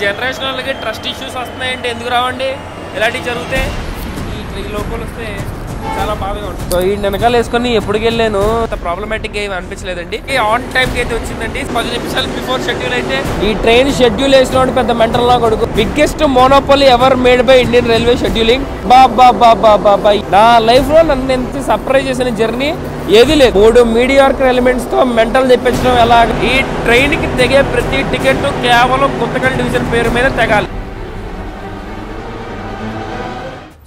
Generation వాళ్ళకి trust issues వస్తున్నాయంటే ఎందుకు రావండి? ఇలాంటివి జరిగితే ఈ లోపల వస్తే చాలా బాధగా ఉంటుంది. సో ఈ వెనకాల వేసుకొని ఎప్పటికి వెళ్ళాను, ప్రాబ్లమాటిక్ ఏమి అనిపించలేదండి. ఆన్ టైంకి అయితే వచ్చిందండి. 10 నిమిషాలు బిఫోర్ షెడ్యూల్ అయితే. ఈ ట్రైన్ షెడ్యూల్ వేసిన పెద్ద మెంటల్ లా కొడుకు. Biggest monopoly ever made by Indian railway scheduling. బాబా నా లైఫ్ లో నన్ను ఎంత సర్ప్రైజ్ చేసిన జర్నీ ఏది లేదు. 3 మీడియార్క్ ఎలిమెంట్స్ తో మెంటల్ తెప్పించడం ఎలా? ఈ ట్రైన్ కి తెగే ప్రతి టికెట్ కేవలం గుంతకల్ డివిజన్ పేరు మీద తెగాలి.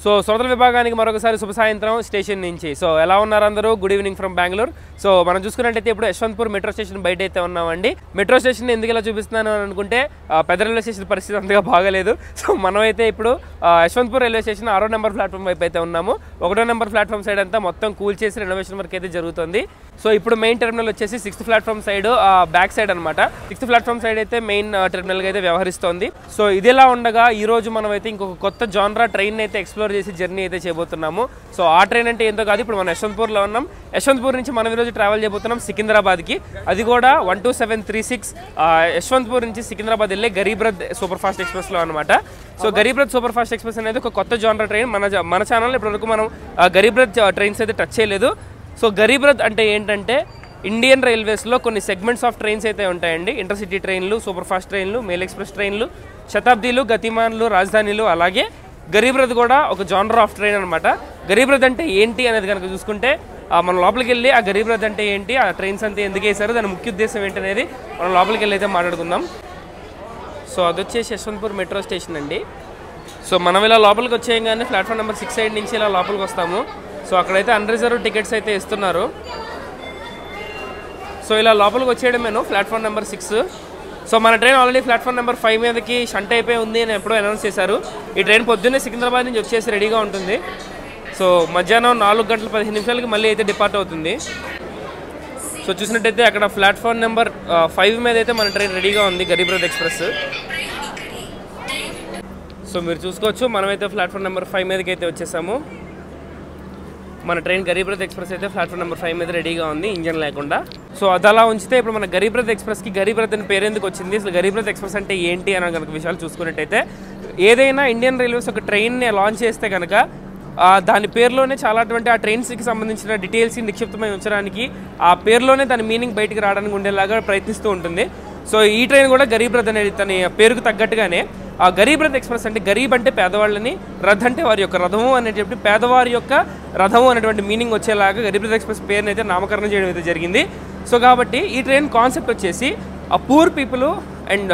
సో శ్రోతల విభాగానికి మరొకసారి శుభ సాయంత్రం స్టేషన్ నుంచి. సో ఎలా ఉన్నారు అందరూ? Good evening from Bengaluru. So మనం చూసుకున్నట్టయితే ఇప్పుడు యశ్వంత్పూర్ మెట్రో స్టేషన్ బయట అయితే ఉన్నామండి. మెట్రో స్టేషన్ ఎందుకు ఇలా చూపిస్తున్నాను అని అనుకుంటే పెద్ద రైల్వే స్టేషన్ పరిస్థితి అంతగా బాగలేదు. సో మనమైతే ఇప్పుడు యశ్వంత్పూర్ రైల్వే స్టేషన్ 6వ నెంబర్ ప్లాట్ఫామ్ వైపు అయితే ఉన్నాము. 1వ నెంబర్ ప్లాట్ఫామ్ సైడ్ అంతా మొత్తం కూల్ చేసి రెనోవేషన్ వర్క్ అయితే జరుగుతుంది. సో ఇప్పుడు మెయిన్ టెర్మినల్ వచ్చేసి 6th platform side back side అనమాట. 6th ప్లాట్ఫామ్ సైడ్ అయితే మెయిన్ టెర్మినల్గా అయితే వ్యవహరిస్తోంది. సో ఇదిలా ఉండగా ఈ రోజు మనం అయితే ఇంకొక కొత్త జాన్రా ట్రైన్ అయితే ఎక్స్ప్లోర్ చేసి జర్నీ అయితే చేయబోతున్నాము. సో ఆ ట్రైన్ అంటే ఏంటో కాదు, ఇప్పుడు మనం యశ్వంత్పూర్లో ఉన్నాం. యశ్వంత్పూర్ నుంచి మనం ఈరోజు ట్రావెల్ చేయబోతున్నాం సికింద్రాబాద్కి. అది కూడా 12736 యశ్వంత్పూర్ నుంచి సికింద్రాబాద్ వెళ్ళే గరీబ్ రథ్ సూపర్ ఫాస్ట్ ఎక్స్ప్రెస్లో అనమాట. So Garib Rath super fast express అనేది ఒక కొత్త జాన్రా ట్రైన్. మన ఛానల్లో ఇప్పటివరకు మనం గరీబ్ రథ్ ట్రైన్స్ అయితే టచ్ చేయలేదు. సో గరీబ్ రథ్ అంటే ఏంటంటే ఇండియన్ రైల్వేస్లో కొన్ని సెగ్మెంట్స్ ఆఫ్ ట్రైన్స్ అయితే ఉంటాయండి. ఇంటర్సిటీ ట్రైన్లు, సూపర్ ఫాస్ట్ ట్రైన్లు, మెయిల్ ఎక్స్ప్రెస్ ట్రైన్లు, శతాబ్దీలు, గతిమాన్లు, రాజధానిలు, అలాగే గరీబ్ రథ్ కూడా ఒక జానర్ ఆఫ్ ట్రైన్ అనమాట. గరీబ్ రథ్ అంటే ఏంటి అనేది కనుక చూసుకుంటే మనం లోపలికి వెళ్ళి ఆ గరీబ్ రథ్ అంటే ఏంటి, ఆ ట్రైన్స్ అంతా ఎందుకు వేశారు, దాని ముఖ్య ఉద్దేశం ఏంటి అనేది మనం లోపలికి వెళ్ళి అయితే మాట్లాడుకుందాం. సో అది వచ్చేసి యశ్వంత్పూర్ మెట్రో స్టేషన్ అండి. సో మనం ఇలా లోపలికి వచ్చేయగానే ప్లాట్ఫామ్ నెంబర్ 6 సైడ్ నుంచి ఇలా లోపలికి వస్తాము. సో అక్కడైతే అన్రిజర్వ్ టికెట్స్ అయితే ఇస్తున్నారు. సో ఇలా లోపలికి వచ్చేయడమేను ప్లాట్ఫామ్ నెంబర్ 6. సో మన ట్రైన్ ఆల్రెడీ ప్లాట్ఫామ్ నెంబర్ 5 మీదకి షంట్ అయిపోయి ఉంది అని ఎప్పుడో అనౌన్స్ చేశారు. ఈ ట్రైన్ పొద్దున్నే సికింద్రాబాద్ నుంచి వచ్చేసి రెడీగా ఉంటుంది. సో మధ్యాహ్నం 4:15 మళ్ళీ అయితే డిపార్ట్ అవుతుంది. సో చూసినట్టయితే అక్కడ ప్లాట్ఫామ్ నెంబర్ 5 మీద అయితే మన ట్రైన్ రెడీగా ఉంది, గరీబ్ రథ్ ఎక్స్ప్రెస్. సో మీరు చూసుకోవచ్చు, మనమైతే ప్లాట్ఫామ్ నెంబర్ 5 మీదకి అయితే వచ్చేసాము. మన ట్రైన్ గరీబ్ రథ్ ఎక్స్ప్రెస్ అయితే ప్లాట్ఫామ్ నెంబర్ 5 మీద రెడీగా ఉంది, ఇంజన్ లేకుండా. సో అది అలా ఉంచితే ఇప్పుడు మన గరీబ్ రథ్ ఎక్స్ప్రెస్కి గరీబ్ రథ్ అని పేరు ఎందుకు వచ్చింది, అసలు గరీబ్ రథ్ ఎక్స్ప్రెస్ అంటే ఏంటి అని కనుక విషయాలు చూసుకున్నట్టయితే, ఏదైనా ఇండియన్ రైల్వేస్ ఒక ట్రైన్ని లాంచ్ చేస్తే కనుక దాని పేరులోనే చాలా అటువంటి ఆ ట్రైన్స్కి సంబంధించిన డీటెయిల్స్ని నిక్షిప్తమై ఉంచడానికి, ఆ పేరులోనే దాని మీనింగ్ బయటికి రావడానికి ఉండేలాగా ప్రయత్నిస్తూ ఉంటుంది. సో ఈ ట్రైన్ కూడా గరీబ్ రథ్ అనేది తన పేరుకు తగ్గట్టుగానే ఆ గరీబ్ రథ్ ఎక్స్ప్రెస్ అంటే గరీబ్ అంటే పేదవాళ్ళని, రథ్ అంటే వారి యొక్క రథము అనేటువంటి పేదవారి యొక్క రథము అనేటువంటి మీనింగ్ వచ్చేలాగా గరీబ్ రథ్ ఎక్స్ప్రెస్ పేరుని అయితే నామకరణం చేయడం అయితే జరిగింది. సో కాబట్టి ఈ ట్రైన్ కాన్సెప్ట్ వచ్చేసి ఆ poor people and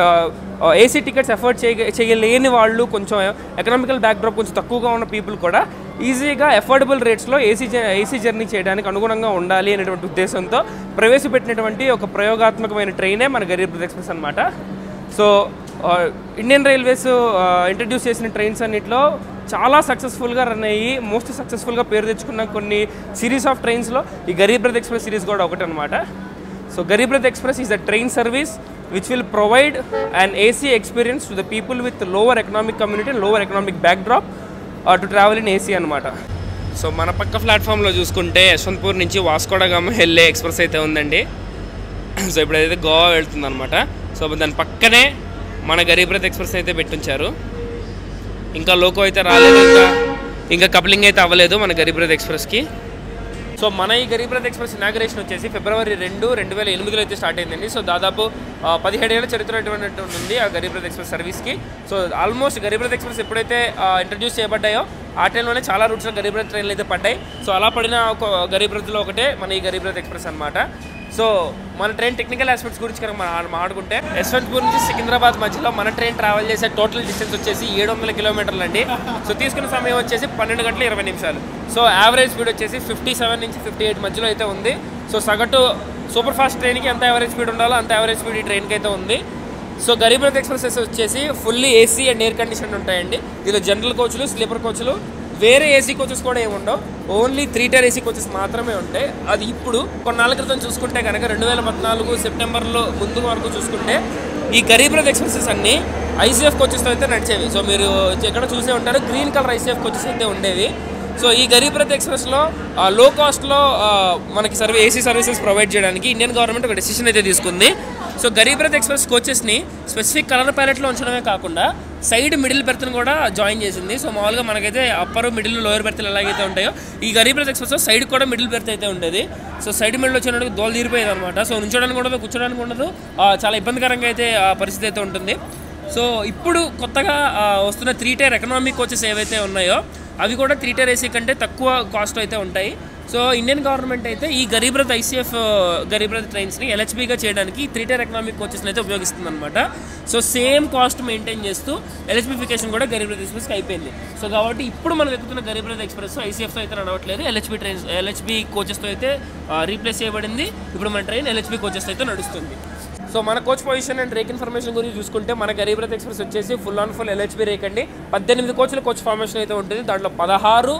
AC tickets afford చేయలేని వాళ్ళు, కొంచెం ఎకనామికల్ బ్యాక్డ్రాప్ కొంచెం తక్కువగా ఉన్న పీపుల్ కూడా ఈజీగా అఫోర్డబుల్ రేట్స్లో ఏసీ జర్నీ చేయడానికి అనుగుణంగా ఉండాలి అనేటువంటి ఉద్దేశంతో ప్రవేశపెట్టినటువంటి ఒక ప్రయోగాత్మకమైన ట్రైనే మన గరీబ్ రథ్ ఎక్స్ప్రెస్ అనమాట. సో ఇండియన్ రైల్వేస్ ఇంట్రడ్యూస్ చేసిన ట్రైన్స్ అన్నింటిలో చాలా సక్సెస్ఫుల్గా రన్ అయ్యి మోస్ట్ సక్సెస్ఫుల్గా పేరు తెచ్చుకున్న కొన్ని సిరీస్ ఆఫ్ ట్రైన్స్లో ఈ గరీబ్ రథ్ ఎక్స్ప్రెస్ సిరీస్ కూడా ఒకటి అనమాట. So Garib Rath express is a train service which will provide an AC experience to the people with lower economic community and lower economic backdrop to travel in AC అనమాట. So మన పక్క ప్లాట్ఫామ్లో చూసుకుంటే యశ్వంత్పూర్ నుంచి వాస్కోడగామ వెళ్ళే ఎక్స్ప్రెస్ అయితే ఉందండి. సో ఇప్పుడైతే గోవా వెళ్తుంది అనమాట. సో దాని పక్కనే మన గరీబ్ రథ్ ఎక్స్ప్రెస్ అయితే పెట్టించారు. ఇంకా లోకో అయితే రాలేదు, ఇంకా కప్లింగ్ అయితే అవ్వలేదు మన గరీబ్ రథ్ ఎక్స్ప్రెస్కి. సో మన ఈ గరీబ్ రథ్ ఎక్స్ప్రెస్ ఇనాగరేషన్ వచ్చేసి February 2, 2008లో అయితే స్టార్ట్ అయిందండి. సో దాదాపు 17 ఏళ్ళ చరిత్ర ఉంది ఆ గరీబ్ రథ్ ఎక్స్ప్రెస్ సర్వీస్కి. So almost Garib Rath express ఎప్పుడైతే ఇంట్రడ్యూస్ చేయబడ్డాయో ఆ టైంలోనే చాలా రూట్స్లో గరీబ్ రథ్ ట్రైన్లు అయితే పడ్డాయి. సో అలా పడిన ఒక గరీబ్ రథ్లో ఒకటే మన ఈ గరీబ్ రథ్ ఎక్స్ప్రెస్ అనమాట. సో మన ట్రైన్ టెక్నికల్ ఆస్పెక్ట్స్ గురించి కనుక మనం మాట్లాడుకుంటే, యశ్వంత్పూర్ నుంచి సికింద్రాబాద్ మధ్యలో మన ట్రైన్ ట్రావెల్ చేసే టోటల్ డిస్టెన్స్ వచ్చేసి 700 కిలోమీటర్లు అండి. సో తీసుకున్న సమయం వచ్చేసి 12 గంటల 20 నిమిషాలు. సో యావరేజ్ స్పీడ్ వచ్చేసి 57 నుంచి 58 మధ్యలో అయితే ఉంది. సో సగటు సూపర్ ఫాస్ట్ ట్రైన్కి ఎంత యావరేజ్ స్పీడ్ ఉండాలో అంత యావరేజ్ స్పీడ్ ఈ ట్రైన్కి అయితే ఉంది. సో గరీబ్ రథ్ ఎక్స్ప్రెసెస్ వచ్చేసి fully AC and air condition ఉంటాయండి. దీనిలో జనరల్ కోచ్లు, స్లీపర్ కోచ్లు, వేరే ఏసీ కోచెస్ కూడా ఏమి ఉండవు, ఓన్లీ 3 టైర్ ఏసీ కోచెస్ మాత్రమే ఉంటాయి. అది ఇప్పుడు కొన్నాళ్ళ క్రితం చూసుకుంటే కనుక 2014 సెప్టెంబర్లో ముందు వరకు చూసుకుంటే ఈ గరీబ్ రథ్ ఎక్స్ప్రెసెస్ అన్నీ ఐసీఎఫ్ కోచెస్తో అయితే నడిచేవి. సో మీరు ఎక్కడ చూసే ఉంటారు, గ్రీన్ కలర్ ఐసీఎఫ్ కోచెస్ అయితే ఉండేవి. సో ఈ గరీబ్ రథ్ ఎక్స్ప్రెస్లో లో కాస్ట్లో మనకి ఏసీ సర్వీసెస్ ప్రొవైడ్ చేయడానికి ఇండియన్ గవర్నమెంట్ ఒక డెసిషన్ అయితే తీసుకుంది. సో గరీబ్ రథ్ ఎక్స్ప్రెస్ కోచెస్ని స్పెసిఫిక్ కలర్ ప్యాలెట్లో ఉంచడమే కాకుండా సైడ్ మిడిల్ బెర్త్ని కూడా జాయిన్ చేసింది. సో మామూలుగా మనకైతే అప్పర్ మిడిల్ లోయర్ బెర్త్లు ఎలాగైతే ఉంటాయో ఈ గరీబ్ రథ్ ఎక్స్ప్రెస్లో సైడ్ కూడా మిడిల్ బెర్త్ అయితే ఉండేది. సో సైడ్ మిడిల్ వచ్చినప్పుడు దోలు తీరిపోయేది అనమాట. సో నుంచోడానికి ఉండదు, కూర్చోడానికి ఉండదు, చాలా ఇబ్బందికరంగా అయితే ఆ పరిస్థితి అయితే ఉంటుంది. సో ఇప్పుడు కొత్తగా వస్తున్న 3 టైర్ ఎకనామిక్ కోచెస్ ఏవైతే ఉన్నాయో అవి కూడా 3 టైర్ ఏసీ కంటే తక్కువ కాస్ట్ అయితే ఉంటాయి. సో ఇండియన్ గవర్నమెంట్ అయితే ఈ గరీబ్ రథ్ ఐసీఎఫ్ గరీబ్ రథ్ ట్రైన్స్ని ఎల్హెచ్బీగా చేయడానికి 3 టైర్ ఎకనామిక్ కోచెస్ని అయితే ఉపయోగిస్తుంది అనమాట. సో సేమ్ కాస్ట్ మెయింటైన్ చేస్తూ ఎల్హెచ్బిఫికేషన్ కూడా గరీబ్ రథ్ ఎక్స్ప్రెస్కి అయిపోయింది. సో కాబట్టి ఇప్పుడు మనం ఎక్కుతున్న గరీబ్ రథ్ ఎక్స్ప్రెస్ ఐసీఎఫ్తో అయితే నడవట్లేదు, ఎల్హెచ్బీ కోచెస్తో అయితే రీప్లేస్ చేయబడింది. ఇప్పుడు మన ట్రైన్ ఎల్హెచ్బీ కోచెస్తో అయితే నడుస్తుంది. సో మన coach position and rake information గురించి చూసుకుంటే మన గరీబ్ రథ్ ఎక్స్ప్రెస్ వచ్చేసి ఫుల్ ఎల్హెచ్బీ రేక్ అండి. 18 కోచ్ల కోచ్ ఫార్మేషన్ అయితే ఉంటుంది. దాంట్లో 16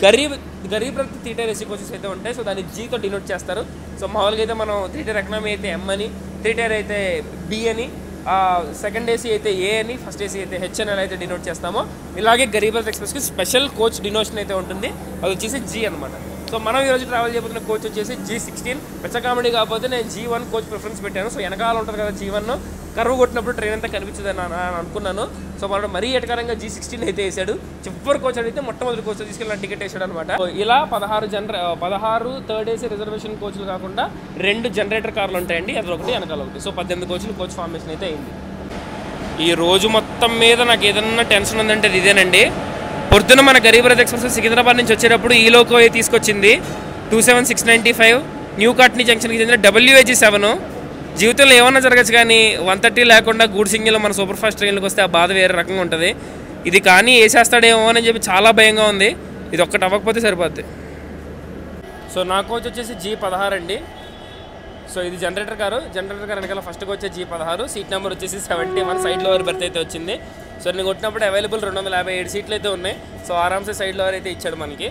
Garib Rath 3 tier AC coaches అయితే ఉంటాయి. సో దాన్ని జీతో డినోట్ చేస్తారు. సో మామూలుగా అయితే మనం 3 టైర్ ఎకనామీ అయితే ఎం అని, 3 టైర్ అయితే బి అని, సెకండ్ ఏసీ అయితే ఏ అని, ఫస్ట్ ఏసీ అయితే హెచ్ అని అయితే డినోట్ చేస్తామో ఇలాగే గరీబ్ రథ్ ఎక్స్ప్రెస్కి స్పెషల్ కోచ్ డినోషన్ అయితే ఉంటుంది. అది వచ్చేసి జీ అనమాట. సో మనం ఈరోజు ట్రావెల్ చేయబోతున్న కోచ్ వచ్చేసి G16. పెద్ద కామెడీ కాకపోతే నేను G1 కోచ్ ప్రిఫరెన్స్ పెట్టాను. సో వెనకాల ఉంటుంది కదా G1, కర్వ్ కొట్టినప్పుడు ట్రైన్ అంతా కనిపించదు అని అనుకున్నాను. సో మనం మరీ ఎటకారంగా G16 అయితే వేసాడు. చివరి కోచ్ అడిగితే మొట్టమొదటి కోచ్ తీసుకెళ్ళి టికెట్ వేసాడు అనమాట. ఇలా 16 థర్డ్ ఏసీ రిజర్వేషన్ కోచ్లు కాకుండా 2 జనరేటర్ కార్లు ఉంటాయండి, అది ఒకటి వెనకాల ఒకటి. సో 18 కోచ్లు కోచ్ ఫార్మేషన్ అయితే అయింది. ఈ రోజు మొత్తం మీద నాకు ఏదన్నా టెన్షన్ ఉందంటే ఇదేనండి. పొద్దున మన గరీబ్ రథ్ ఎక్స్ప్రెస్ సికింద్రాబాద్ నుంచి వచ్చేటప్పుడు ఈ లోకో తీసుకొచ్చింది 27695 న్యూ కాట్నీ జంక్షన్కి చెందిన WAG7. జీవితంలో ఏమన్నా జరగచ్చు కానీ 130 లేకుండా గూడ్ సింగిల్ మన సూపర్ ఫాస్ట్ ట్రైన్లకు వస్తే ఆ బాధ వేరే రకంగా ఉంటుంది. ఇది కానీ వేసేస్తాడేమో అని చెప్పి చాలా భయంగా ఉంది. ఇది ఒక్కటి అవ్వకపోతే సరిపోద్ది. సో నా కోచ్ వచ్చేసి G16 అండి. సో ఇది జనరేటర్ కారు వెనకాల ఫస్ట్ వచ్చే G16, సీట్ నెంబర్ వచ్చేసి 71, సైడ్ లోవర్ బెర్త్ అయితే వచ్చింది. సో నేను కొట్టినప్పుడు అవైలబుల్ 257 సీట్లు అయితే ఉన్నాయి. సో ఆరామ్సే సైడ్ లోవర్ అయితే ఇచ్చాడు మనకి.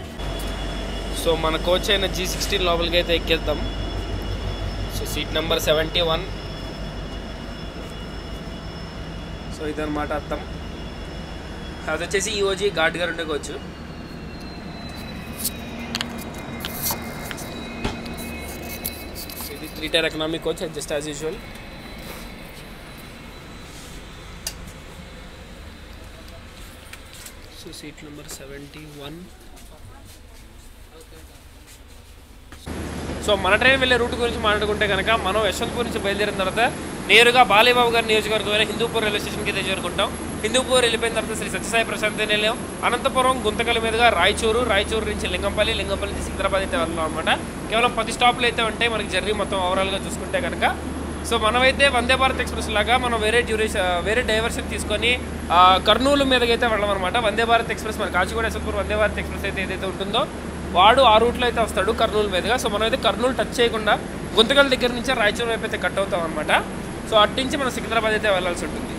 సో మన కోచ్ అయిన G16 లోపలికి అయితే ఎక్కేద్దాం. So seat number 71. సో ఇదన్నమాట అర్థం. అది వచ్చేసి EOG ఘాట్ గారు ఉండే కోచ్. ఇది 3 tier economic coach just as usual. So seat number 71. So మన ట్రైన్ వెళ్ళే రూట్ గురించి మాట్లాడుకుంటే కనుక మనం యశ్వంత్పూర్ నుంచి బయలుదేరిన తర్వాత నేరుగా బాలేబాబు గారి నియోజకవర్గమైన హిందూపూర్ రైల్వే స్టేషన్కి అయితే చేరుకుంటాం. హిందూపూర్ వెళ్ళిపోయిన తర్వాత శ్రీ సత్యసాయి ప్రశాంత్ నిలయం, అనంతపురం గుంతకల్ మీదుగా రాయచూరు నుంచి లింగంపల్లి నుంచి సికింద్రాబాద్ అయితే వెళ్తాం అనమాట. కేవలం 10 స్టాప్లు అయితే ఉంటాయి మనకి జర్నీ మొత్తం ఓవరాల్గా చూసుకుంటే కనుక. సో మనమైతే వందే భారత్ ఎక్స్ప్రెస్ లాగా మనం వేరే డైవర్షన్ తీసుకొని కర్నూలు మీదకి అయితే వెళ్ళమన్నమాట. వందే భారత్ ఎక్స్ప్రెస్ మన కాచిగూడ యశ్వంత్పూర్ వందే భారత్ ఎక్స్ప్రెస్ అయితే ఏదైతే ఉంటుందో వాడు ఆ రూట్లో అయితే వస్తాడు కర్నూలు మీదుగా. సో మనమైతే కర్నూలు టచ్ చేయకుండా గుంతకల్ దగ్గర నుంచే రాయచూరు వైపు అయితే కట్ అవుతాం అనమాట. సో అటు నుంచి మనం సికింద్రాబాద్ అయితే వెళ్ళాల్సి ఉంటుంది.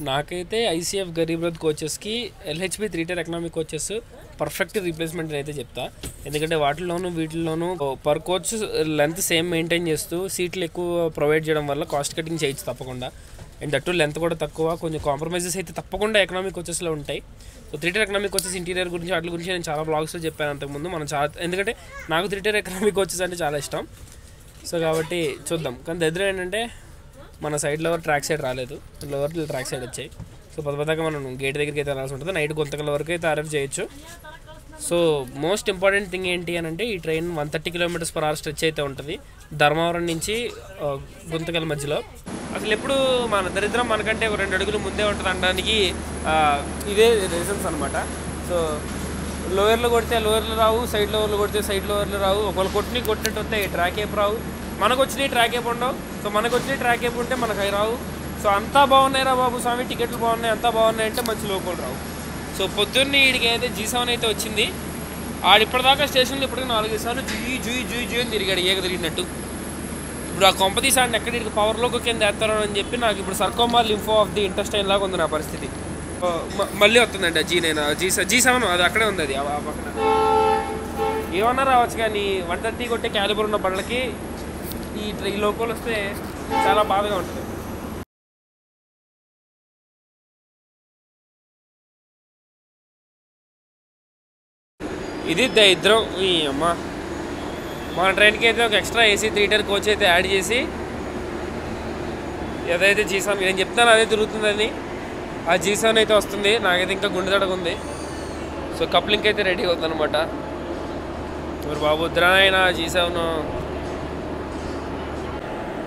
నాకైతే ఐసీఎఫ్ గరీబ్ రథ్ కోచెస్కి LHB 3 tier economic coaches perfect replacement అని అయితే చెప్తా. ఎందుకంటే వీటిల్లోనూ per coach length same maintain చేస్తూ సీట్లు ఎక్కువ ప్రొవైడ్ చేయడం వల్ల కాస్ట్ కటింగ్ చేయొచ్చు తప్పకుండా. అండ్ దట్టు లెంత్ కూడా తక్కువ, కొంచెం కాంప్రమైజెస్ అయితే తప్పకుండా ఎకనామిక్ కోచెస్లో ఉంటాయి. So 3 tier economic coaches interior గురించి వాటి గురించి నేను చాలా బ్లాగ్స్లో చెప్పాను అంతకుముందు. ఎందుకంటే నాకు 3 టైర్ ఎకనామిక్ కోచెస్ అంటే చాలా ఇష్టం. సో కాబట్టి చూద్దాం. కానీ దగ్గర ఏంటంటే మన సైడ్ లోవర్ ట్రాక్ సైడ్ రాలేదు, లోవర్ ట్రాక్ సైడ్ వచ్చాయి. సో పదపదాకా మనం గేట్ దగ్గరికి అయితే వెళ్ళాల్సి ఉంటుంది. నైట్ గుంతకల వరకు అయితే అరైవ్ చేయొచ్చు. సో మోస్ట్ ఇంపార్టెంట్ థింగ్ ఏంటి అని అంటే ఈ ట్రైన్ 130 km/h స్ట్రెచ్ అయితే ఉంటుంది ధర్మవరం నుంచి గుంతకల్ మధ్యలో. అసలు ఎప్పుడు మన దరిద్రం మనకంటే 2 అడుగులు ముందే ఉంటుంది అనడానికి ఇదే రీజన్స్ అనమాట. సో లోయర్లో కొడితే లోయర్లు రావు, సైడ్ లోవర్లు కొడితే సైడ్ లోవర్లు రావు. ఒకళ్ళు కొట్టినట్టు వస్తే ట్రాక్ ఏపు రావు, మనకు వచ్చినాయి ట్రాక్ ఏపు ఉండవు. సో మనకు వచ్చినాయి ట్రాక్ ఏపు ఉంటే మనకు అవి రావు. సో అంతా బాగున్నాయి రా బాబు స్వామి, టికెట్లు బాగున్నాయి, అంతా బాగున్నాయి అంటే మంచి లోకల్ రావు. సో పొద్దున్నే వీడికి అయితే G7 అయితే వచ్చింది. ఇప్పటిదాకా స్టేషన్లో ఇప్పటికీ 4 సార్లు జూయి అని తిరిగాడు, ఏక తిరిగినట్టు. ఇప్పుడు ఆ కొంపతీసి ఆడిని ఎక్కడ ఇక్కడికి పవర్లోకి కింద వేస్తారో అని చెప్పి నాకు ఇప్పుడు sarcoma lympho of the intestine లాగా ఉంది నా పరిస్థితి. మళ్ళీ వస్తుందండి G7 అది అక్కడే ఉంది. అది ఆ పక్కన ఏమన్నా రావచ్చు కానీ 130 కొట్టే క్యాలిబర్ ఉన్న బండ్లకి ఈ లోకల్ వస్తే చాలా బాధగా ఉంటుంది. ఇది ఇద్దరం ఈ అమ్మ మన ట్రైన్కి అయితే ఒక ఎక్స్ట్రా ఏసీ 3 tier కోచ్ అయితే యాడ్ చేసి ఏదైతే G7 నేను చెప్తాను అదే తిరుగుతుందని ఆ G7 అయితే వస్తుంది. నాకైతే ఇంకా గుండె తడగుంది. సో కప్లింగ్ అయితే రెడీ అవుతుంది అనమాట. మరి బాబు వద్దురాయన G7.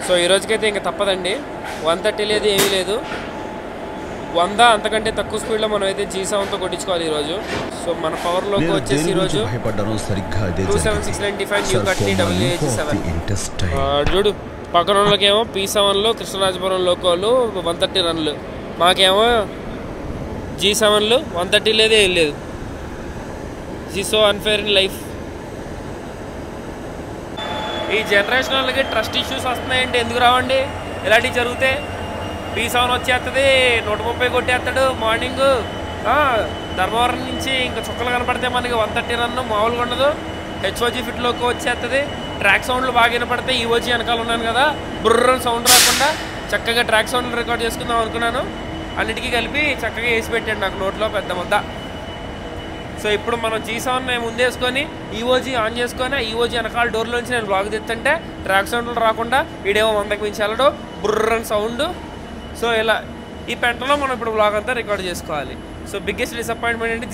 సో ఈరోజుకైతే ఇంకా తప్పదండి. 130 లేదు, ఏమీ లేదు. 100 అంతకంటే తక్కువ స్పీడ్లో మనం అయితే G7తో కొట్టించుకోవాలి ఈరోజు. సో మన పవర్లోకి వచ్చేసి ఈరోజు 27695 న్యూ కట్ని WH7 చూడు. పక్కన వాళ్ళకేమో P7లో కృష్ణరాజపురం లోకోలు 130 రన్లు, మాకేమో G7లు 130 లేదు, ఏం లేదు. So unfair in life. ఈ జనరేషన్ వాళ్ళకి ట్రస్ట్ ఇష్యూస్ వస్తున్నాయంటే ఎందుకు రావండి? ఇలాంటివి జరిగితే P7 వచ్చేస్తుంది, 130 కొట్టేస్తాడు మార్నింగ్. ధర్మవరం నుంచి ఇంకా చుక్కలు కనపడితే మనకి 130 రన్ మామూలుగా ఉండదు. HOG ఫిట్లోకి వచ్చేస్తుంది. ట్రాక్ సౌండ్లు బాగా వినపడితే EOG వెనకాల ఉన్నాను కదా, బుర్రని సౌండ్ రాకుండా చక్కగా ట్రాక్ సౌండ్లు రికార్డ్ చేసుకుందాం అనుకున్నాను. అన్నిటికీ కలిపి చక్కగా వేసి పెట్టాడు నాకు నోట్లో పెద్ద ముద్ద. సో ఇప్పుడు మనం G7 మేము ముందేసుకొని EOG ఆన్ చేసుకొని EOG వెనకాల డోర్లోంచి నేను బ్లాగ్ తెస్తుంటే ట్రాక్ సౌండ్లు రాకుండా వీడేమో 100కి మించి వెళ్ళడు, బుర్రని సౌండ్. సో ఇలా ఈ పెంటలో మనం ఇప్పుడు బ్లాగ్ అంతా రికార్డ్ చేసుకోవాలి. సో బిగ్గెస్ట్ డిసప్పాయింట్మెంట్ అంటే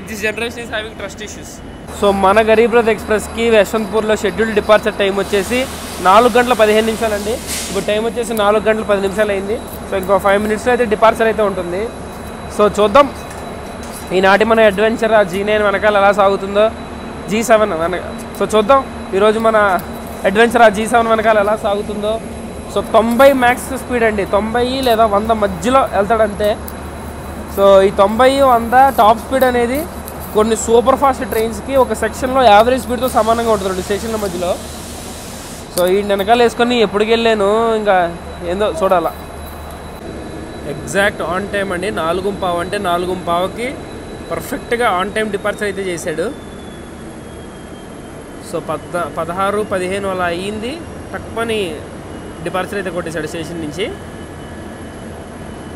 this generation is having trust issues. So మన గరీబ్ రథ్ ఎక్స్ప్రెస్కి యశ్వంత్పూర్లో షెడ్యూల్ డిపార్చర్ టైం వచ్చేసి 4 గంటల 15 నిమిషాలు అండి. ఇప్పుడు టైం వచ్చేసి 4 గంటల 10 నిమిషాలు అయింది. సో ఇంకో 5 minutesలో అయితే డిపార్చర్ అయితే ఉంటుంది. సో చూద్దాం ఈనాటి మన అడ్వెంచర్ ఆ G9 వెనకాల ఎలా సాగుతుందో. G7 సో చూద్దాం ఈరోజు మన అడ్వెంచర్ ఆ G7 వెనకాల ఎలా సాగుతుందో. సో 90 మ్యాక్స్ స్పీడ్ అండి, 90 లేదా 100 మధ్యలో వెళ్తాడంతే. సో ఈ 90, 100 టాప్ స్పీడ్ అనేది కొన్ని సూపర్ ఫాస్ట్ ట్రైన్స్కి ఒక సెక్షన్లో యావరేజ్ స్పీడ్తో సమానంగా ఉంటుంది 2 స్టేషన్ల మధ్యలో. సో ఈ వెనకాల వేసుకొని ఎప్పటికి వెళ్ళాను ఇంకా ఏందో చూడాలా. ఎగ్జాక్ట్ ఆన్ టైం అండి. 4:15 అంటే 4:15కి పర్ఫెక్ట్గా ఆన్ టైం డిపార్చర్ అయితే చేశాడు. సో 16, 15 అలా అయ్యింది. తక్కువని డిపార్చర్ అయితే కొట్టేశాడు స్టేషన్ నుంచి.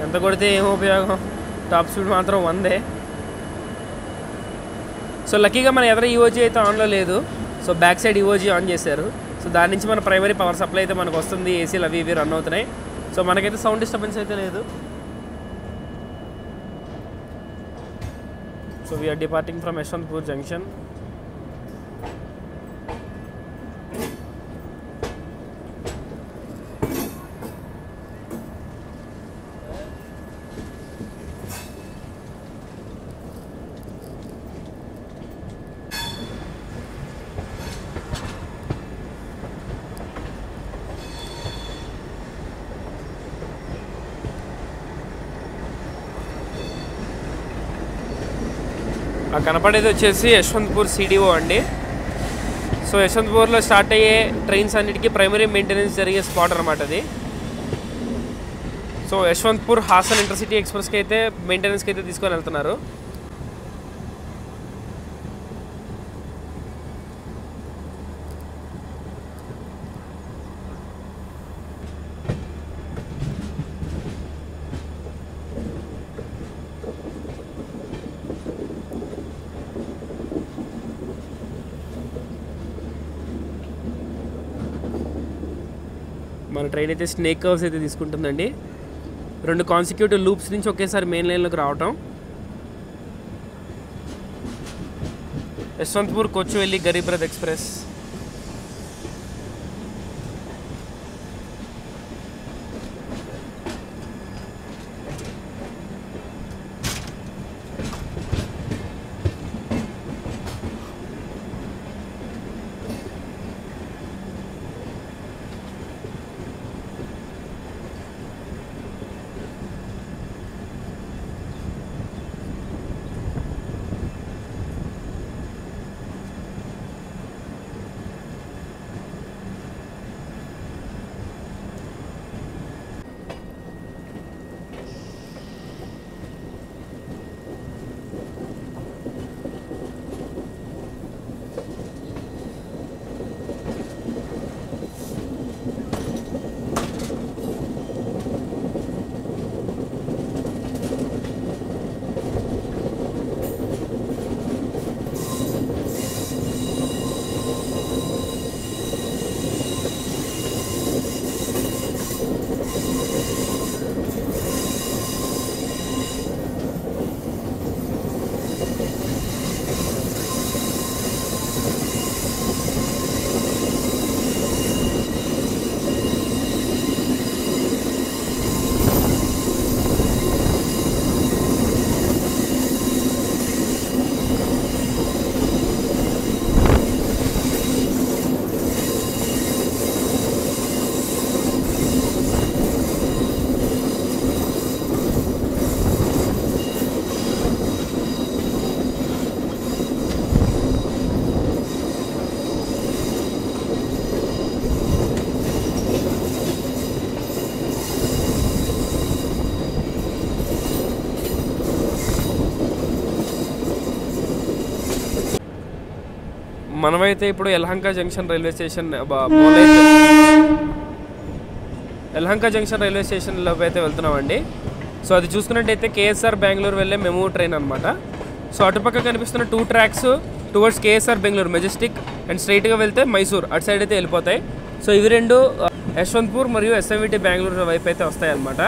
ఎంత కొడితే ఏం ఉపయోగం, టాప్ స్పీడ్ మాత్రం 100. సో లక్కీగా మన ఎదురు EOG అయితే ఆన్లో లేదు. So back side EOG on చేశారు. సో దాని నుంచి మన ప్రైమరీ పవర్ సప్లై అయితే మనకు వస్తుంది. ఏసీలు అవి ఇవి రన్ అవుతున్నాయి. సో మనకైతే సౌండ్ డిస్టర్బెన్స్ అయితే లేదు. So we're departing from Yeshwantpur junction. ఆ కనపడేది వచ్చేసి యశ్వంత్పూర్ CDO అండి. సో యశ్వంత్పూర్లో స్టార్ట్ అయ్యే ట్రైన్స్ అన్నిటికీ ప్రైమరీ మెయింటెనెన్స్ జరిగే స్పాట్ అనమాట అది. సో యశ్వంత్పూర్ హాసన్ ఇంటర్సిటీ ఎక్స్ప్రెస్కి అయితే మెయింటెనెన్స్కి అయితే తీసుకొని వెళ్తున్నారు. మన ట్రైన్ అయితే స్నేక్ కర్వ్స్ అయితే తీసుకుంటుందండి. 2 కాన్సిక్యూటివ్ లూప్స్ నుంచి ఒకేసారి మెయిన్ లైన్లోకి రావటం. యశ్వంత్పూర్ కొచ్చువెల్లి గరీబ్ రథ్ ఎక్స్ప్రెస్. మనమైతే ఇప్పుడు Yelahanka junction railway station Yelahanka junction railway స్టేషన్లోకి అయితే వెళ్తున్నామండి. సో అది చూసుకున్నట్టయితే కేఎస్ఆర్ బెంగళూరు వెళ్ళే మెమూ ట్రైన్ అనమాట. సో అటుపక్క కనిపిస్తున్న 2 tracks towards KSR Bengaluru Majestic and స్ట్రైట్గా వెళ్తే మైసూర్ అటు సైడ్ అయితే వెళ్ళిపోతాయి. సో ఇవి రెండు యశ్వంత్పూర్ మరియు ఎస్ఎంవిటి బెంగళూరు వైపు అయితే వస్తాయి అన్నమాట.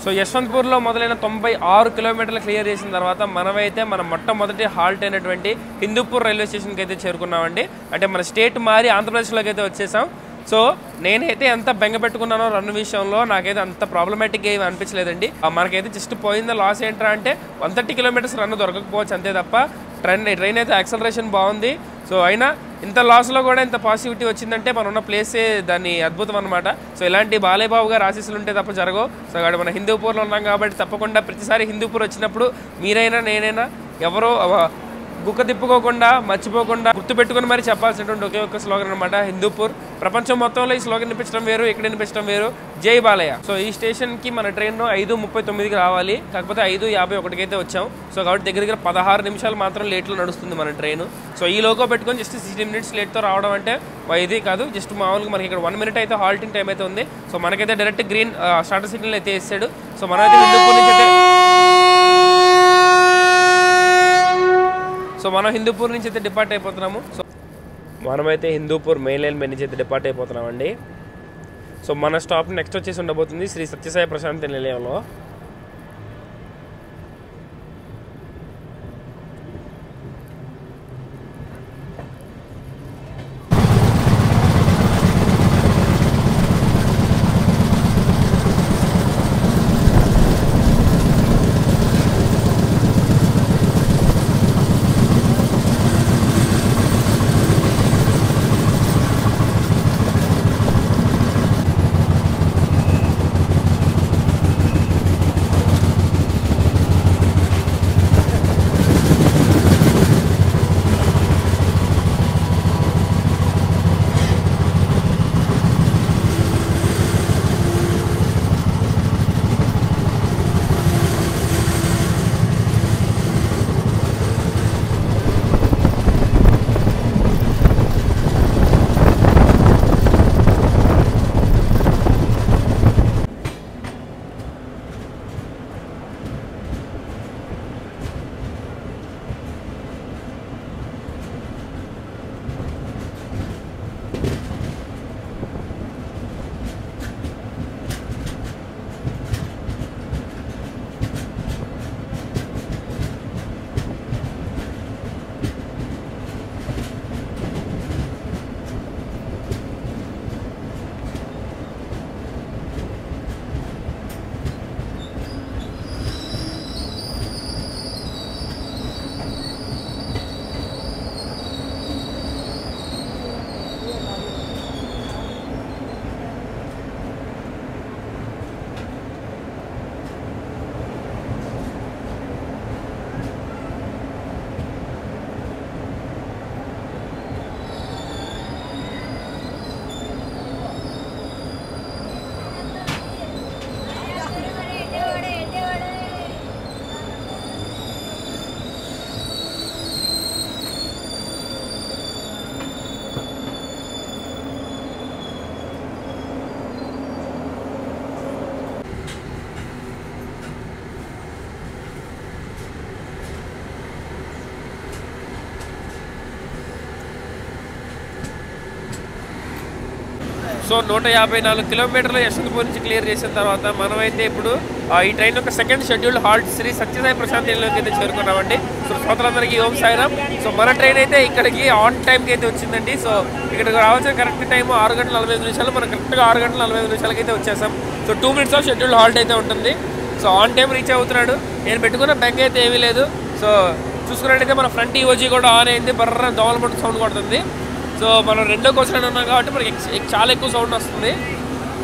సో యశ్వంత్పూర్లో మొదలైన 96 కిలోమీటర్లు క్లియర్ చేసిన తర్వాత మనమైతే మన మొట్టమొదటి హాల్ట్ అయినటువంటి హిందూపూర్ రైల్వే స్టేషన్కి అయితే చేరుకున్నామండి. అంటే మన స్టేట్ మారి ఆంధ్రప్రదేశ్లోకి అయితే వచ్చేసాం. సో నేనైతే ఎంత బెంగ పెట్టుకున్నానో రన్ విషయంలో నాకైతే అంత ప్రాబ్లమాటిక్గా ఏమి అనిపించలేదండి. మనకైతే జస్ట్ పోయిందో లాస్ ఏంట్రా అంటే 130 కిలోమీటర్స్ రన్ దొరకకపోవచ్చు అంతే తప్ప ట్రైన్ అయితే యాక్సలరేషన్ బాగుంది. సో అయినా ఇంత లాస్లో కూడా ఇంత పాజిటివిటీ వచ్చిందంటే మనం ఉన్న ప్లేసే దాన్ని అద్భుతం అనమాట. సో ఇలాంటి బాలేబాబు గారు ఆశీస్సులు ఉంటే తప్ప జరగవు. సో అక్కడ మన హిందూపూర్లో ఉన్నాం కాబట్టి తప్పకుండా ప్రతిసారి హిందూపూర్ వచ్చినప్పుడు మీరైనా నేనైనా ఎవరో గుక్క తిప్పుకోకుండా మర్చిపోకుండా గుర్తుపెట్టుకుని మరి చెప్పాల్సినటువంటి ఒకే ఒక్క స్లోగన్ అనమాట, హిందూపూర్. ప్రపంచం మొత్తంలో ఈ స్లోగన్ వినిపించడం వేరు, ఇక్కడ వినిపించడం వేరు. జై బాలయ్య. సో ఈ స్టేషన్కి మన ట్రైన్ 5:39కి రావాలి, కాకపోతే 5:51కి అయితే వచ్చాం. సో కాబట్టి దగ్గర 16 నిమిషాలు మాత్రం లేట్లో నడుస్తుంది మన ట్రైన్. సో ఈ లోగో పెట్టుకొని జస్ట్ 60 మినిట్స్ లేట్తో రావడం అంటే ఇది కాదు, జస్ట్ మామూలుగా మనకి ఇక్కడ 1 మినిట్ అయితే హాల్టింగ్ టైం అయితే ఉంది. సో మనకైతే డైరెక్ట్ గ్రీన్ స్టార్టర్ సిగ్నల్ అయితే వేసాడు. సో మనమైతే హిందూపూర్ నుంచి అయితే మనం హిందూపూర్ నుంచి అయితే డిపార్ట్ అయిపోతున్నాము. సో మనమైతే హిందూపూర్ మెయిన్ లైన్ మీద నుంచి అయితే డిపార్ట్ అయిపోతున్నామండి. సో మన స్టాప్ నెక్స్ట్ వచ్చేసి ఉండబోతుంది శ్రీ సత్యసాయి ప్రశాంతి నిలయంలో. సో 154 కిలోమీటర్లు యశ్వంతపూర్ నుంచి క్లియర్ చేసిన తర్వాత మనమైతే ఇప్పుడు ఈ ట్రైన్ యొక్క second schedule halt Sri Sathya ప్రశాంతిలోకి అయితే చేరుకున్నామండి. సో శ్రోతలందరికీ ఓం సాయిరామ్. సో మన ట్రైన్ అయితే ఇక్కడికి ఆన్ టైంకి అయితే వచ్చిందండి. సో ఇక్కడికి రావాల్సిన కరెక్ట్ టైం 6:45 మనం కరెక్ట్గా 6:45 అయితే వచ్చేసాం. So 2 minutes of schedule halt అయితే ఉంటుంది. సో ఆన్ టైం రీచ్ అవుతున్నాడు. నేను పెట్టుకున్న బెంగ అయితే ఏమీ లేదు. సో చూసుకున్నట్టయితే మన ఫ్రంట్ ఈఓజీ కూడా ఆన్ అయింది, బర్ర దోమలపట్టు సౌండ్ కొడుతుంది. సో మనం రెండో కోచ్లో ఉన్నాం కాబట్టి మనకి చాలా ఎక్కువ సౌండ్ వస్తుంది.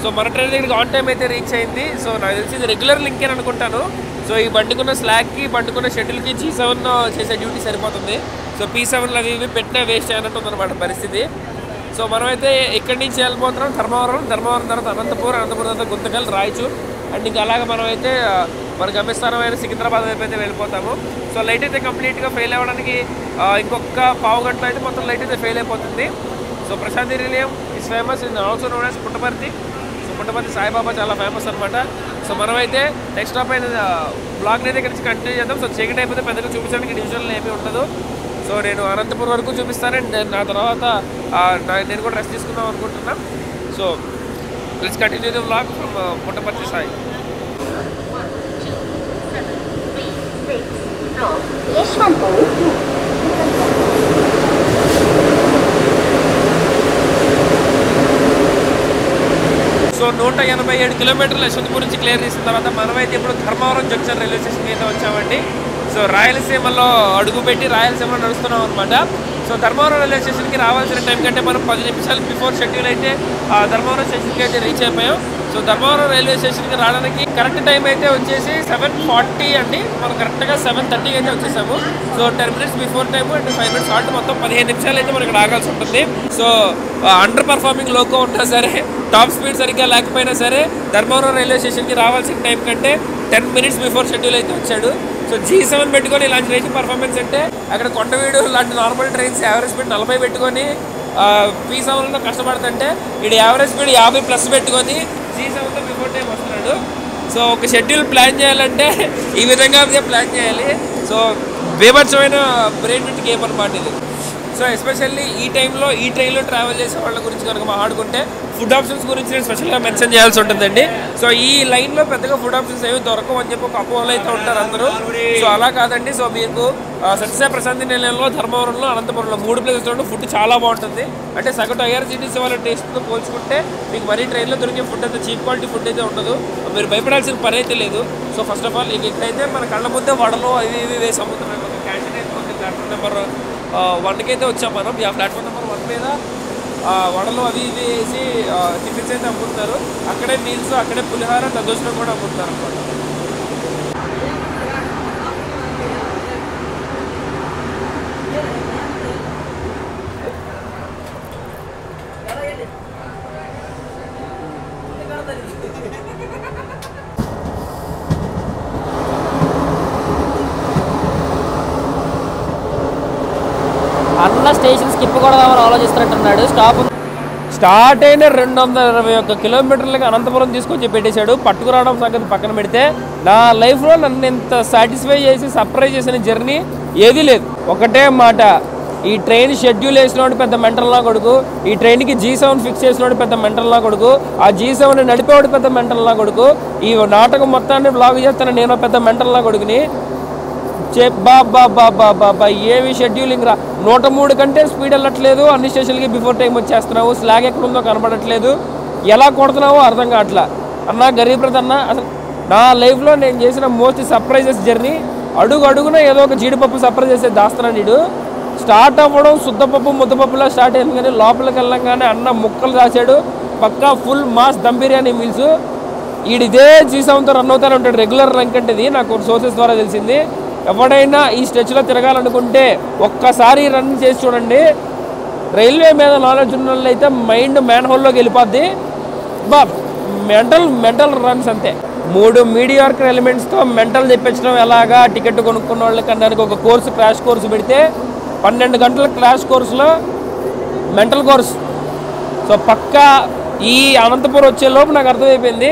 సో మన ట్రైన్ దగ్గరికి ఆన్ టైం అయితే రీచ్ అయింది. సో నాకు తెలిసి ఇది రెగ్యులర్ లింక్ అని అనుకుంటాను. సో ఈ బండికున్న స్లాగ్కి బండికున్న షెడ్యూల్కి G7 చేసే డ్యూటీ సరిపోతుంది. సో P7 అవి ఇవి పెట్టినా వేస్ట్ అయినట్టు ఉందన్నమాట పరిస్థితి. సో మనమైతే ఇక్కడి నుంచి వెళ్ళిపోతున్నాం ధర్మవరం తర్వాత అనంతపురం తర్వాత గుంతకల్, రాయచూర్ అండ్ ఇంకా అలాగే మనమైతే మన గమ్యస్థానమైన సికింద్రాబాద్ వైపు అయితే వెళ్ళిపోతాము. సో లైట్ అయితే కంప్లీట్గా ఫెయిల్ అవ్వడానికి ఇంకొక పావు గంట అయితే మొత్తం లైట్ అయితే ఫెయిల్ అయిపోతుంది. సో ప్రశాంతి నిలయం is famous in also known as Puttaparthi. So Puttaparthi Saibaba చాలా ఫేమస్ అనమాట. సో మనమైతే నెక్స్ట్ స్టాప్ అయిన బ్లాగ్ని అయితే ఇక్కడ నుంచి కంటిన్యూ చేద్దాం. సో చీకటి అయిపోతే పెద్దగా చూపించడానికి డివిజన్లో ఏమీ ఉండదు. సో నేను అనంతపురం వరకు చూపిస్తాను. నా తర్వాత నేను కూడా రెస్ట్ తీసుకుందాం అనుకుంటున్నాను. So let's continue the vlog from Puttaparthi Sai. So 187 కిలోమీటర్లు యశ్వంతపూర్ నుంచి క్లియర్ చేసిన తర్వాత మనమైతే ఇప్పుడు ధర్మవరం జంక్షన్ రైల్వే స్టేషన్కి అయితే వచ్చామండి. సో రాయలసీమలో అడుగుపెట్టి రాయలసీమలో నడుస్తున్నాం అనమాట. సో ధర్మవరం రైల్వే స్టేషన్కి రావాల్సిన టైం కంటే మనం 10 నిమిషాలు బిఫోర్ షెడ్యూల్ అయితే ధర్మవరం స్టేషన్కి అయితే రీచ్ అయిపోయాం. సో ధర్మవరం రైల్వే స్టేషన్కి రావడానికి కరెక్ట్ టైం అయితే వచ్చేసి 7:40 అండి. మనం కరెక్ట్గా 7:30కి అయితే వచ్చేసాము. So 10 minutes before time and 5 minutes halt, మొత్తం 15 నిమిషాలు అయితే మనకి ఆగాల్సి ఉంటుంది. సో అండర్ పర్ఫార్మింగ్ లోకో ఉన్నా సరే, టాప్ స్పీడ్ సరిగ్గా లేకపోయినా సరే, ధర్మవరం రైల్వే స్టేషన్కి రావాల్సిన టైం కంటే 10 మినిట్స్ బిఫోర్ షెడ్యూల్ అయితే వచ్చాడు. సో G7 పెట్టుకొని ఇలాంటి రేంజ్ పర్ఫార్మెన్స్ అంటే అక్కడ కొండవీడు లాంటి నార్మల్ ట్రైన్స్ యావరేజ్ స్పీడ్ 40 పెట్టుకొని P7లో కష్టపడుతుంటే ఇది యావరేజ్ స్పీడ్ 50+ పెట్టుకొని G7తో బిఫోర్ టైం వస్తున్నాడు. సో ఒక షెడ్యూల్ ప్లాన్ చేయాలంటే ఈ విధంగా ప్లాన్ చేయాలి. సో బీభత్సమైన బ్రెయిన్ బిట్ గేమ్ అనమాట ఇది. సో ఎస్పెషల్లీ ఈ టైంలో ఈ ట్రైన్లో ట్రావెల్ చేసే వాళ్ళ గురించి కనుక మాట్లాడుకుంటే ఫుడ్ ఆప్షన్స్ గురించి నేను స్పెషల్గా మెన్షన్ చేయాల్సి ఉంటుందండి. సో ఈ లైన్లో పెద్దగా ఫుడ్ ఆప్షన్స్ ఏమి దొరకవు అని చెప్పి ఒక అపోహలు అయితే ఉంటారు అందరూ. సో అలా కాదండి. సో మీకు సత్యసాయి ప్రశాంతి నిలయంలో, ధర్మవరంలో, అనంతపురంలో 3 ప్లేసెస్లో ఫుడ్ చాలా బాగుంటుంది. అంటే సగటు IRCTC వాళ్ళ టేస్ట్తో పోల్చుకుంటే మీకు మరీ ట్రైన్లో దొరికే ఫుడ్ అయితే చీప్ క్వాలిటీ ఫుడ్ అయితే ఉండదు. మీరు భయపడాల్సిన పని అయితే లేదు. సో ఫస్ట్ ఆఫ్ ఆల్ ఇక్కడైతే మన కళ్ళ ముందే వడలో అవి ఇవి వేసి అమ్ముతున్నాయి. ఒక క్యాంటీన్ అయితే ఉంది ప్లాట్ఫామ్ నెంబర్ 1కి అయితే వచ్చాం మనం. ఆ ప్లాట్ఫామ్ నెంబర్ 1 మీద వడలు అవి ఇవి వేసి టిఫిన్స్ అయితే అమ్ముతున్నారు. అక్కడే మీల్స్, అక్కడే పులిహార, దద్దోజనం కూడా అమ్ముతున్నారు అనమాట. అన్న స్టేషన్ స్కిప్ కూడా ఆలోచిస్తున్నట్టున్నాడు. స్టార్ట్ అయిన 221 కిలోమీటర్లకి అనంతపురం తీసుకొచ్చి పెట్టేశాడు. పట్టుకురావడం సంగతి పక్కన పెడితే నా లైఫ్లో నన్ను ఇంత సాటిస్ఫై చేసి సర్ప్రైజ్ చేసిన జర్నీ ఏదీ లేదు. ఒకటే మాట, ఈ ట్రైన్ షెడ్యూల్ వేసినోడు పెద్ద మెంటల్లా కొడుకు, ఈ ట్రైన్కి G7 ఫిక్స్ చేసినోడు పెద్ద మెంటల్లా కొడుకు, ఆ G7 నడిపేవాడు పెద్ద మెంటల్లా కొడుకు, ఈ నాటకం మొత్తాన్ని బ్లాగ్ చేస్తాను నేను పెద్ద మెంటల్లా కొడుకుని. బాబా ఏమి షెడ్యూలింగ్ రా. 103 కంటే స్పీడ్ వెళ్ళట్లేదు. అన్ని స్టేషన్లకి బిఫోర్ టైం వచ్చేస్తున్నావు. స్లాగ్ ఎక్కడుందో కనపడట్లేదు. ఎలా కొడుతున్నావో అర్థం కావట్లా. అన్న గరీబ్ రథ్ అన్న, అసలు నా లైఫ్లో నేను చేసిన మోస్ట్ సర్ప్రైజెస్ జర్నీ. అడుగున ఏదో ఒక జీడిపప్పు సర్ప్రైజ్ చేసే దాస్తున్నాడు వీడు. స్టార్ట్ అవ్వడం శుద్ధపప్పు ముద్దపప్పులా స్టార్ట్ అయింది, కానీ లోపలికి వెళ్ళంగానే అన్న ముక్కలు రాశాడు. పక్కా full mass dum biryani meals. వీడిదే G7తో రన్ అవుతానే ఉంటాడు. రెగ్యులర్ ర్యాంక్ అంటే ఇది నాకు సోర్సెస్ ద్వారా తెలిసింది. ఎవడైనా ఈ స్ట్రెచ్లో తిరగాలనుకుంటే ఒక్కసారి రన్ చేసి చూడండి. రైల్వే మీద నాలెడ్జ్ ఉన్న వాళ్ళు అయితే మైండ్ మ్యాన్ హోల్లోకి వెళ్ళిపోద్ది. మెంటల్ రన్స్ అంతే. 3 మీడియార్క్ ఎలిమెంట్స్తో మెంటల్ తెప్పించడం ఎలాగా, టికెట్ కొనుక్కున్న వాళ్ళకి దానికి ఒక కోర్సు, క్రాష్ కోర్సు పెడితే 12 గంటల క్రాష్ కోర్సులో మెంటల్ కోర్స్. సో పక్కా ఈ అనంతపురం వచ్చే లోపు నాకు అర్థమైపోయింది.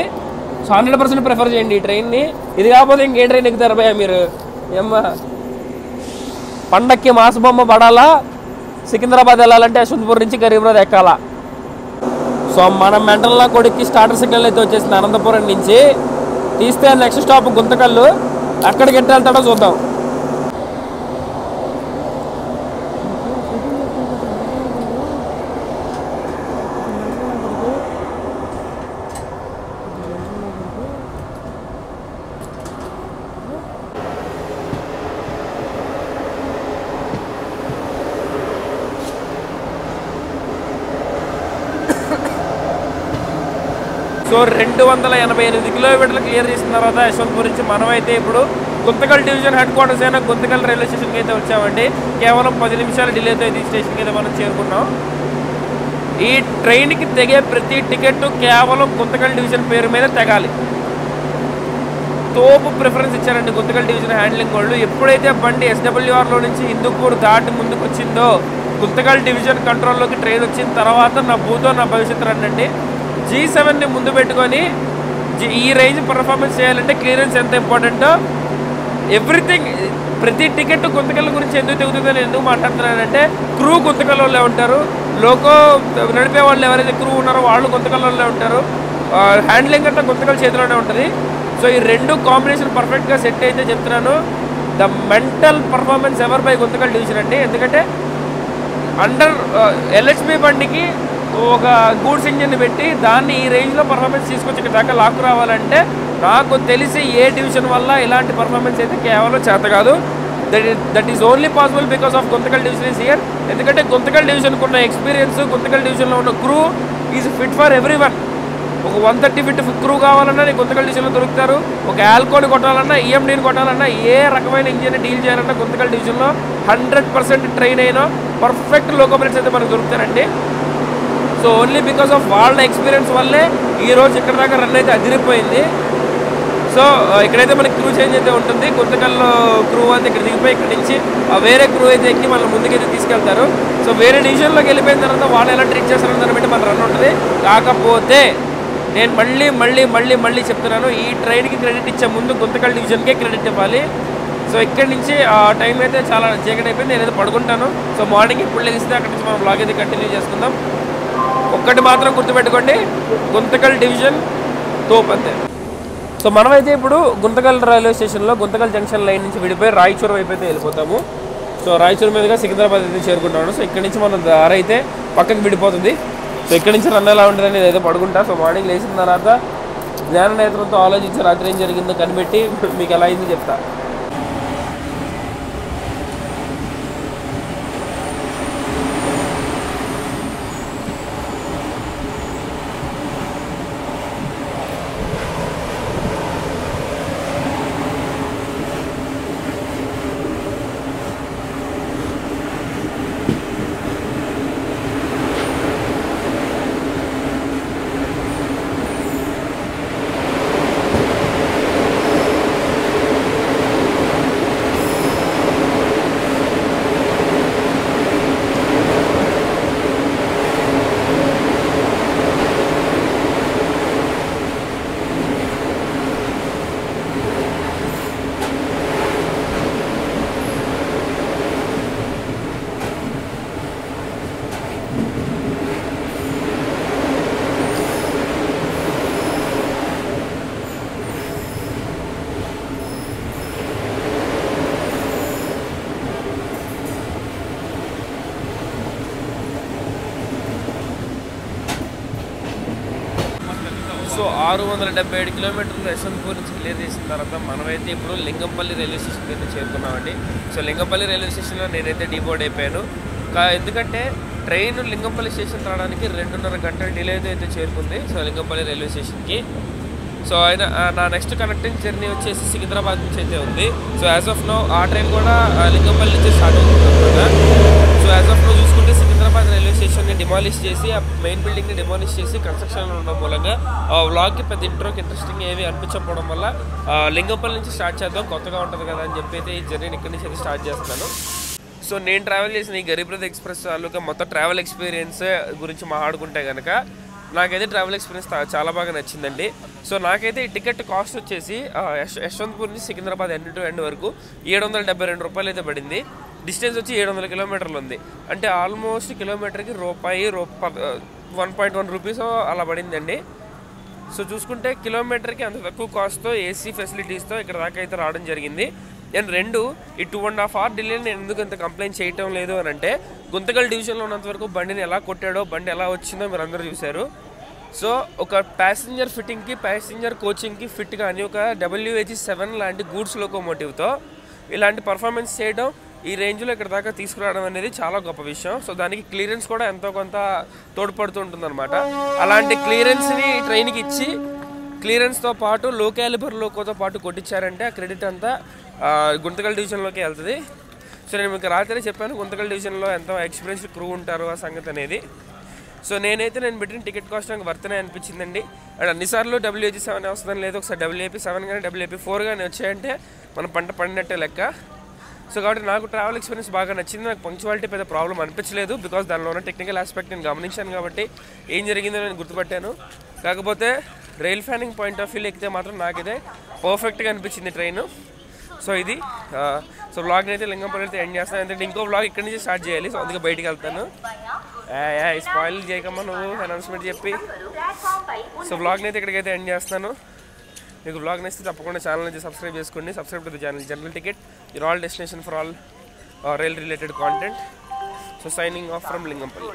సో 100% ప్రిఫర్ చేయండి ఈ ట్రైన్ని. ఇది కాకపోతే ఇంకే ట్రైన్ ఎక్కుతారు భయ మీరు. ఏమ్మా పండక్కి మాసబొమ్మ పడాలా, సికింద్రాబాద్ వెళ్ళాలంటే యశ్వంతపూర్ నుంచి గరీబ్ రథ్ ఎక్కాలా. సో మన మెంటల్లా కొడుక్కి స్టార్టర్ సిగ్నల్ అయితే వచ్చేసింది అనంతపురం నుంచి. తీస్తే నెక్స్ట్ స్టాప్ గుంతకల్లు. అక్కడికి ఎట్లా వెళ్తాడో చూద్దాం. సో 288 కిలోమీటర్లు క్లియర్ చేసిన తర్వాత యశ్వంతపూర్ నుంచి మనమైతే ఇప్పుడు గుంతకల్ డివిజన్ హెడ్ క్వార్టర్స్ అయినా గుంతకల్ రైల్వే స్టేషన్కి అయితే వచ్చామండి. కేవలం 10 నిమిషాల డిలేతో అయితే ఈ స్టేషన్కి అయితే మనం చేరుకున్నాం. ఈ ట్రైన్కి తెగే ప్రతి టికెట్ కేవలం గుంతకల్ డివిజన్ పేరు మీద తెగాలి. తోపు ప్రిఫరెన్స్ ఇచ్చారండి గుంతకల్ డివిజన్ హ్యాండ్లింగ్ వాళ్ళు. ఎప్పుడైతే బండి SWRలో నుంచి హిందూపూర్ దాటి ముందుకు వచ్చిందో, గుంతకల్ డివిజన్ కంట్రోల్లోకి ట్రైన్ వచ్చిన తర్వాత నా భూతో నా భవిష్యత్తు రండి. G7ని ముందు పెట్టుకొని ఈ రేంజ్ పర్ఫార్మెన్స్ చేయాలంటే క్లియరెన్స్ ఎంత ఇంపార్టెంటో, ఎవ్రీథింగ్ ప్రతి టికెట్ గుంతకల్ గురించి ఎందుకు తెగుతుందని ఎందుకు మాట్లాడుతున్నానంటే, క్రూ గుంతకల్ వాళ్ళే ఉంటారు, లోకో నడిపే వాళ్ళు ఎవరైతే క్రూ ఉన్నారో వాళ్ళు గుంతకల్ వాళ్ళే ఉంటారు, హ్యాండ్లింగ్ అంతా గుంతకల్ చేతిలోనే ఉంటుంది. సో ఈ రెండు కాంబినేషన్ పర్ఫెక్ట్గా సెట్ అయితే చెప్తున్నాను. The mental performance ever by Guntakal division అండి. ఎందుకంటే అండర్ ఎల్హెచ్బి బండికి ఒక గూడ్స్ ఇంజిన్ పెట్టి దాన్ని ఈ రేంజ్లో పర్ఫార్మెన్స్ తీసుకొచ్చి ఇక్కడ దాకా లాక్కు రావాలంటే నాకు తెలిసి ఏ డివిజన్ వల్ల ఇలాంటి పర్ఫార్మెన్స్ అయితే కేవలం చేత కాదు. That is only possible because of Guntakal division is here. ఎందుకంటే గుంతకల్ డివిజన్కు ఉన్న ఎక్స్పీరియన్స్, గుంతకల్ డివిజన్లో ఉన్న crew is fit for every one. ఒక 130 ఫిట్ క్రూ కావాలన్నా నీకు గుంతకల్ డివిజన్లో దొరుకుతారు. ఒక ఆల్కోని కొట్టాలన్నా, ఈఎండీని కొట్టాలన్నా, ఏ రకమైన ఇంజిన్ డీల్ చేయాలన్నా గుంతకల్ డివిజన్లో 100% ట్రైన్ అయిన పర్ఫెక్ట్ లోకోపైలట్స్ అయితే మనకు దొరుకుతారండి. సో ఓన్లీ బికాస్ ఆఫ్ వాళ్ళ ఎక్స్పీరియన్స్ వల్లే ఈరోజు ఇక్కడ దాకా రన్ అయితే అదిరిపోయింది. సో ఇక్కడైతే మనకి క్రూ చేంజ్ అయితే ఉంటుంది. గుంతకల్లో క్రూ అయితే ఇక్కడ దిగిపోయి ఇక్కడ నుంచి వేరే క్రూ అయితే ఎక్కి మళ్ళీ ముందుకైతే తీసుకెళ్తారు. సో వేరే డివిజన్లోకి వెళ్ళిపోయిన తర్వాత వాళ్ళు ఎలా ట్రీట్ చేస్తారో దాన్ని బట్టి మన రన్ ఉంటుంది. కాకపోతే నేను మళ్ళీ చెప్తున్నాను, ఈ ట్రైన్కి క్రెడిట్ ఇచ్చే ముందు గుంతకల్ డివిజన్కే క్రెడిట్ ఇవ్వాలి. సో ఇక్కడి నుంచి ఆ టైం అయితే చాలా చీకటి అయిపోయింది. నేనైతే పడుకుంటాను. సో మార్నింగ్ ఇప్పుడు లెగిస్తే అక్కడి నుంచి మనం బ్లాగ్ అయితే కంటిన్యూ చేసుకుందాం. ఒక్కటి మాత్రం గుర్తుపెట్టుకోండి, గుంతకల్ డివిజన్ తోపు అంతే. సో మనమైతే ఇప్పుడు గుంతకల్ రైల్వే స్టేషన్లో గుంతకల్ జంక్షన్ లైన్ నుంచి విడిపోయి రాయచూరు వైపు అయితే వెళ్ళిపోతాము. సో రాయచూరు మీదుగా సికింద్రాబాద్ అయితే చేరుకుంటాను. సో ఇక్కడ నుంచి మన దారి అయితే పక్కకి విడిపోతుంది. సో ఇక్కడ నుంచి రన్ ఎలా ఉంటుందని నేనైతే పడుకుంటా. సో మార్నింగ్ లేచిన తర్వాత జ్ఞాన నేత్రంతో ఆలోచించి రాత్రి ఏం జరిగిందో కనిపెట్టి మీకు ఎలా అయిందో చెప్తా. సో 677 కిలోమీటర్లు యశ్వంతపూర్ నుంచి క్లియర్ చేసిన తర్వాత మనమైతే ఇప్పుడు లింగంపల్లి రైల్వే స్టేషన్కి అయితే చేరుకున్నామండి. సో లింగంపల్లి రైల్వే స్టేషన్లో నేనైతే డీబోర్డ్ అయిపోయాను. ఎందుకంటే ట్రైన్ లింగంపల్లి స్టేషన్ రావడానికి 2.5 గంటల డిలే అయితే చేరుకుంది. సో లింగంపల్లి రైల్వే స్టేషన్కి. సో నా నెక్స్ట్ కనెక్టింగ్ జర్నీ వచ్చేసి సికింద్రాబాద్ నుంచి అయితే ఉంది. సో యాజ్ ఆఫ్ నో ఆ ట్రైన్ కూడా లింగంపల్లి నుంచి స్టార్ట్ అవుతుంది అనమాట. సో యాజ్ ఆఫ్ నో చూసుకుంటే సికింద్రాబాద్ రైల్వే స్టేషన్ని డిమాలిష్ చేసి ఆ మెయిన్ బిల్డింగ్ని డిమాలిష్ చేసి కన్స్ట్రక్షన్లో ఉండడం మూలంగా ఆ వ్లాగ్కి పెద్ద ఇంట్రోకి ఇంట్రెస్టింగ్ ఏవి అనిపించకపోవడం వల్ల లింగంపల్లి నుంచి స్టార్ట్ చేద్దాం, కొత్తగా ఉంటుంది కదా అని చెప్పి అయితే ఈ జర్నీని ఇక్కడి నుంచి అయితే స్టార్ట్ చేస్తున్నాను. సో నేను ట్రావెల్ చేసిన ఈ గరీబ్ రథ్ ఎక్స్ప్రెస్ తాలూకా మొత్తం ట్రావెల్ ఎక్స్పీరియన్స్ గురించి మాట్లాడుకుంటే కనుక నాకైతే ట్రావెల్ ఎక్స్పీరియన్స్ చాలా బాగా నచ్చిందండి. సో నాకైతే ఈ టికెట్ కాస్ట్ వచ్చేసి యశ్వంతపూర్ నుంచి సికింద్రాబాద్ ఎండ్ టు ఎండ్ వరకు 772 రూపాయలు అయితే పడింది. డిస్టెన్స్ వచ్చి 700 కిలోమీటర్లు ఉంది. అంటే ఆల్మోస్ట్ కిలోమీటర్కి ₹1.1 రూపీస్ అలా పడిందండి. సో చూసుకుంటే కిలోమీటర్కి అంత తక్కువ కాస్ట్తో ఏసీ ఫెసిలిటీస్తో ఇక్కడ దాకా అయితే రావడం జరిగింది. అండ్ రెండు ఈ 2.5 hour డిలే నేను ఎందుకు ఇంత కంప్లైంట్ చేయటం లేదు అని అంటే గుంతకల్ డివిజన్లో ఉన్నంత వరకు బండిని ఎలా కొట్టాడో, బండి ఎలా వచ్చిందో మీరు అందరూ చూశారు. సో ఒక ప్యాసింజర్ ఫిట్టింగ్కి, ప్యాసింజర్ కోచింగ్కి ఫిట్ కానీ ఒక WH7 లాంటి గూడ్స్ లోకోమోటివ్తో ఇలాంటి పర్ఫార్మెన్స్ చేయడం, ఈ రేంజ్లో ఇక్కడ దాకా తీసుకురావడం అనేది చాలా గొప్ప విషయం. సో దానికి క్లియరెన్స్ కూడా ఎంతో కొంత తోడ్పడుతూ ఉంటుందన్నమాట. అలాంటి క్లియరెన్స్ని ట్రైన్కి ఇచ్చి క్లియరెన్స్తో పాటు లో క్యాలిబర్ లోకోతో పాటు కొట్టించారంటే ఆ క్రెడిట్ అంతా గుంతకల్ డివిజన్లోకి వెళ్తుంది. సో నేను మీకు రాత్రి చెప్పాను గుంతకల్ డివిజన్లో ఎంతో ఎక్స్పీరియన్స్డ్ క్రూ ఉంటారు ఆ సంగతి అనేది. సో నేను పెట్టిన టికెట్ కాస్ట్ నాకు వర్తనే అనిపించిందండి. అండ్ అన్నిసార్లు WH7 వస్తుందని లేదు, ఒకసారి WAP7 కానీ WAP4 కానీ వచ్చాయంటే మన పంట పడినట్టే లెక్క. సో కాబట్టి నాకు ట్రావెల్ ఎక్స్పీరియన్స్ బాగా నచ్చింది. నాకు పంక్చువాలిటీ పెద్ద ప్రాబ్లం అనిపించలేదు, బికాస్ దానిలో ఉన్న టెక్నికల్ ఆస్పెక్ట్ నేను గమనించాను కాబట్టి ఏం జరిగిందో నేను గుర్తుపట్టాను. కాకపోతే రైల్ ఫ్యానింగ్ పాయింట్ ఆఫ్ వ్యూలో ఎక్కితే మాత్రం నాకైతే పర్ఫెక్ట్గా అనిపించింది ట్రైన్. సో ఇది సో వ్లాగ్ని అయితే లింగంపల్లి అయితే ఎండ్ చేస్తాను. ఎందుకంటే ఇంకో వ్లాగ్ ఇక్కడి నుంచి స్టార్ట్ చేయాలి. సో అందుకే బయటికి వెళ్తాను. స్పాయిల్ చేయకమ్మా నువ్వు అనౌన్స్మెంట్ చెప్పి. సో వ్లాగ్ని అయితే ఇక్కడికైతే ఎండ్ చేస్తాను. మీకు బ్లాగ్ నచ్చితే తప్పకుండా ఛానల్ నుంచి సబ్స్క్రైబ్ చేసుకోండి. Subscribe to the channel general ticket, your all destination for all rail related content. So signing off from Lingampalli.